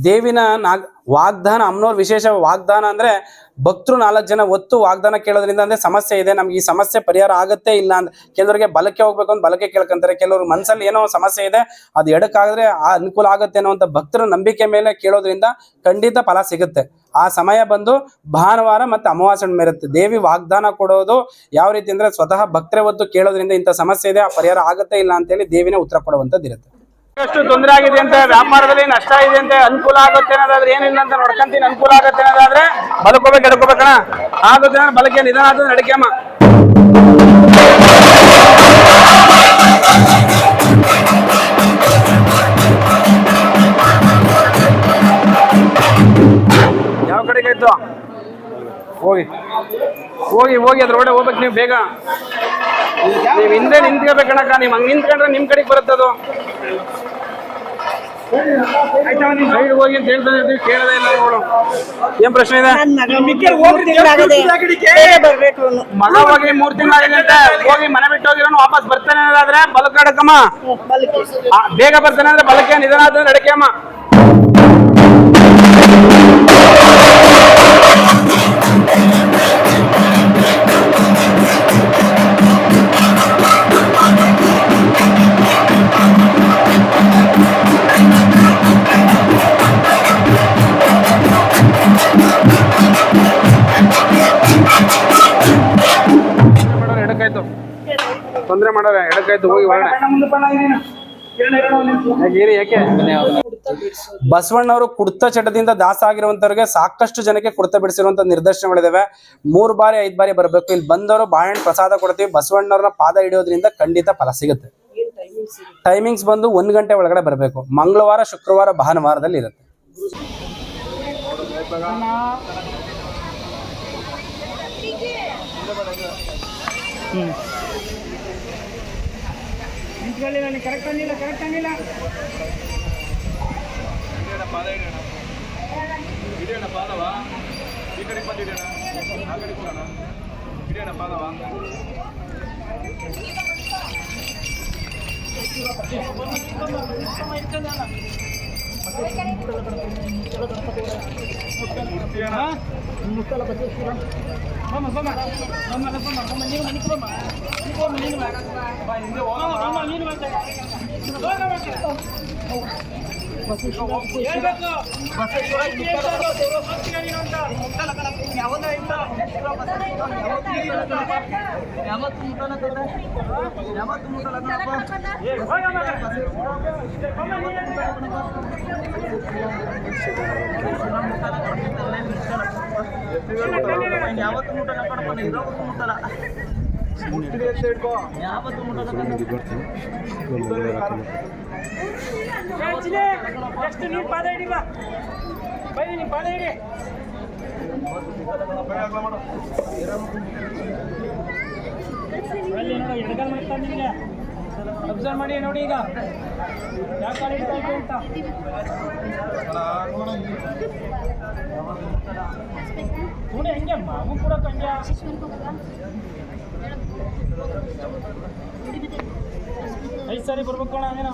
ದೇವಿನ ವಾಗ್ದಾನ ಅಮ್ಮನವ್ರ ವಿಶೇಷ ವಾಗ್ದಾನ ಅಂದ್ರೆ ಭಕ್ತರು 4 ಜನ ಒತ್ತು ವಾಗ್ದಾನ ಕೇಳೋದ್ರಿಂದ ಅಂದ್ರೆ ಸಮಸ್ಯೆ ಇದೆ ನಮ್ಗೆ ಈ ಸಮಸ್ಯೆ ಪರಿಹಾರ ಆಗತ್ತೆ ಇಲ್ಲ ಅಂತ ಕೆಲವರಿಗೆ ಬಲಕ್ಕೆ ಹೋಗ್ಬೇಕು ಅಂತ ಬಲಕ್ಕೆ ಕೇಳ್ಕೊಂತಾರೆ ಕೆಲವರು ಮನಸ್ಸಲ್ಲಿ ಏನೋ ಸಮಸ್ಯೆ ಇದೆ ಅದು ಎಡಕ್ಕಾದ್ರೆ ಅನುಕೂಲ ಆಗುತ್ತೆ ಅನ್ನೋ ಭಕ್ತರ ನಂಬಿಕೆ ಮೇಲೆ ಕೇಳೋದ್ರಿಂದ ಖಂಡಿತ ಫಲ ಸಿಗುತ್ತೆ ಆ ಸಮಯ ಬಂದು ಭಾನುವಾರ ಮತ್ತೆ ಅಮಾವಾಸ್ಯೆ ಮೇರುತ್ತೆ ದೇವಿ ವಾಗ್ದಾನ ಕೊಡೋದು ಯಾವ ರೀತಿ ಅಂದ್ರೆ ಸ್ವತಃ ಭಕ್ತರೇ ಒತ್ತು ಕೇಳೋದ್ರಿಂದ ಇಂಥ ಸಮಸ್ಯೆ ಇದೆ ಆ ಪರಿಹಾರ ಆಗತ್ತೆ ಇಲ್ಲ ಅಂತೇಳಿ ದೇವಿನೇ ಉತ್ತರ ಕೊಡುವಂತದ್ದು ಇರುತ್ತೆ ಎಷ್ಟು ತೊಂದರೆ ಆಗಿದೆ ಅಂತ ವ್ಯಾಪಾರದಲ್ಲಿ ನಷ್ಟ ಇದೆ ಅಂತ ಅನುಕೂಲ ಆಗುತ್ತೆ ಅನ್ನೋದಾದ್ರೆ ಏನಿಲ್ಲ ಅಂತ ನೋಡ್ಕೊಂತೀನಿ ಅನುಕೂಲ ಆಗುತ್ತೆ ಅನ್ನೋದಾದ್ರೆ ಬಲಕೋಬೇಕು ಎಡ್ಕೋಬೇಕಣ ಆಗುತ್ತೆ ಅಂದ್ರೆ ಬಲಕ್ಕೆ ನಿಧಾನ ಆದ್ರೆ ನಡಿಕೆಮ್ಮ ಯಾವ ಕಡೆಗೆ ಆಯ್ತು ಹೋಗಿ ಹೋಗಿ ಹೋಗಿ ಅದ್ರ ಒಡೆ ಹೋಗ್ಬೇಕು ನೀವು ಬೇಗ ನೀವು ಹಿಂದೆ ನಿಂತ್ಕೋಬೇಕಣಕ್ಕ ನೀವು ಹಂಗೆ ನಿಂತ್ಕೊಂಡ್ರೆ ನಿಮ್ ಕಡೆಗೆ ಬರುತ್ತದು ಸೈಡ್ ಹೋಗಿ ಅಂತ ಹೇಳ್ತಾ ಇರ್ತೀವಿ ಕೇಳದೇ ಇಲ್ಲ ಅವಳು ಏನ್ ಪ್ರಶ್ನೆ ಇದೆ ಮಗ ಹೋಗಿ 3 ತಿಂಗಳಾಗಿದೆ ಅಂತ ಹೋಗಿ ಮನೆ ಬಿಟ್ಟು ಹೋಗಿರೋನು ವಾಪಸ್ ಬರ್ತಾನೆ ಅನ್ನೋದಾದ್ರೆ ಬಲಕ್ಕೆ ಅಡಕಮ್ಮ ಬೇಗ ಬರ್ತಾನೆ ಅಂದ್ರೆ ಬಲಕ್ಕೆ ನಿಧಾನ ಆದ್ರೆ ಅಡಕೆ ಅಮ್ಮ ತೊಂದರೆ ಮಾಡೋರೆ ಎಡಕ್ಕಾಯ್ತು ಹೋಗಿ ಯಾಕೆ ಬಸವಣ್ಣವರು ಕುಡ್ತ ಚಟದಿಂದ ದಾಸ ಆಗಿರುವಂತವ್ರಿಗೆ ಸಾಕಷ್ಟು ಜನಕ್ಕೆ ಕುಡ್ತ ಬಿಡಿಸಿರುವಂತ ನಿದರ್ಶನಗಳಿದಾವೆ 3 ಬಾರಿ 5 ಬಾರಿ ಬರಬೇಕು ಇಲ್ಲಿ ಬಂದವರು ಬಾಳೆಹಣ್ಣು ಪ್ರಸಾದ ಕೊಡ್ತೀವಿ ಬಸವಣ್ಣವ್ರನ್ನ ಪಾದ ಹಿಡಿಯೋದ್ರಿಂದ ಖಂಡಿತ ಫಲ ಸಿಗುತ್ತೆ ಟೈಮಿಂಗ್ಸ್ ಬಂದು 1 ಗಂಟೆ ಒಳಗಡೆ ಬರಬೇಕು ಮಂಗಳವಾರ ಶುಕ್ರವಾರ ಭಾನುವಾರದಲ್ಲಿ ಇರುತ್ತೆ ಕರೆಕ್ಟ್ ಅನ್ನಿಲ್ಲ ಹಿಡಿಯೋಣ ಪಾದವ ಈ ಕಡೆ ಬಂದು ಹಿಡಿಯೋಣ ಆ ಕಡೆ ಕೊಡೋಣ ಹಿಡಿಯೋಣ ಪಾದವ ಯಾವತ್ತು ಮುಟ್ಟಲ್ಲ ಕಣಪ್ಪ ಇರೋವತ್ತು ಮುಟ್ಟಲ್ಲ ಯಾವತ್ತು ಮುಟ್ಟಲ್ಲ ನೀರು ಪಾದ ಹಿಡಿ ಬಾ ಬೈ ನೀ ಪಾದ ಹಿಡಿ ಅಲ್ಲಿ ನೋಡಿ ಎಡಗಾಲ ಮಾಡ್ತಾನೆ ಅಬ್ಸರ್ವ್ ಮಾಡಿ ನೋಡಿ ಈಗ ಯಾವ ಕಾಲ ಇಡ್ತಾ ಇದೆ ಅಂತ ನೋಡಿ ಹಂಗೆ ಮಾವು ಕೂಡ ಕಂಜ ಐದು ಸಾರಿ ಬರ್ಬೇಕು ಅಣ್ಣ ಹಂಗೇನ